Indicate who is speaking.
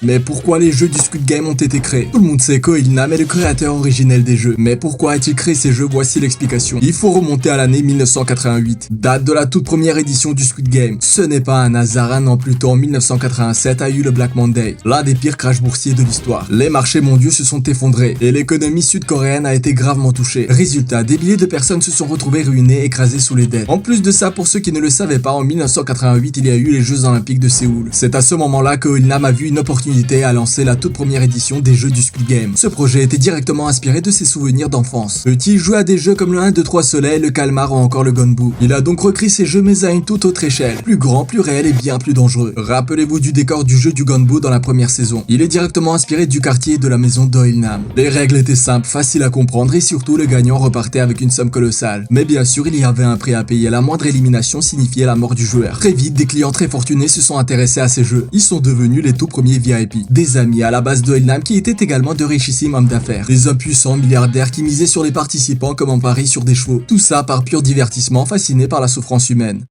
Speaker 1: Mais pourquoi les jeux du Squid Game ont été créés? Tout le monde sait qu'Oilnam est le créateur originel des jeux. Mais pourquoi a-t-il créé ces jeux? Voici l'explication. Il faut remonter à l'année 1988, date de la toute première édition du Squid Game. Ce n'est pas un hasard, un an plus tôt en 1987 a eu le Black Monday, l'un des pires crashs boursiers de l'histoire. Les marchés mondiaux se sont effondrés et l'économie sud-coréenne a été gravement touchée. Résultat, des milliers de personnes se sont retrouvées ruinées, écrasées sous les dettes. En plus de ça, pour ceux qui ne le savaient pas, en 1988, il y a eu les Jeux Olympiques de Séoul. C'est à ce moment-là que Oilnam a vu une opportunité à lancer la toute première édition des jeux du Squid Game. Ce projet était directement inspiré de ses souvenirs d'enfance. Petit jouait à des jeux comme le 1, 2, 3 Soleil, le Calmar ou encore le Gonbu. Il a donc recréé ces jeux mais à une toute autre échelle, plus grand, plus réel et bien plus dangereux. Rappelez-vous du décor du jeu du Gonbu dans la première saison. Il est directement inspiré du quartier et de la maison d'Oilnam. Les règles étaient simples, faciles à comprendre et surtout le gagnant repartait avec une somme colossale. Mais bien sûr, il y avait un prix à payer. La moindre élimination signifiait la mort du joueur. Très vite, des clients très fortunés se sont intéressés à ces jeux. Ils sont devenus les tout premiers VIP. Des amis à la base d'Oilnam qui étaient également de richissimes hommes d'affaires. Des hommes puissants, milliardaires qui misaient sur les participants comme en pari sur des chevaux. Tout ça par pur divertissement, fascinés par la souffrance humaine.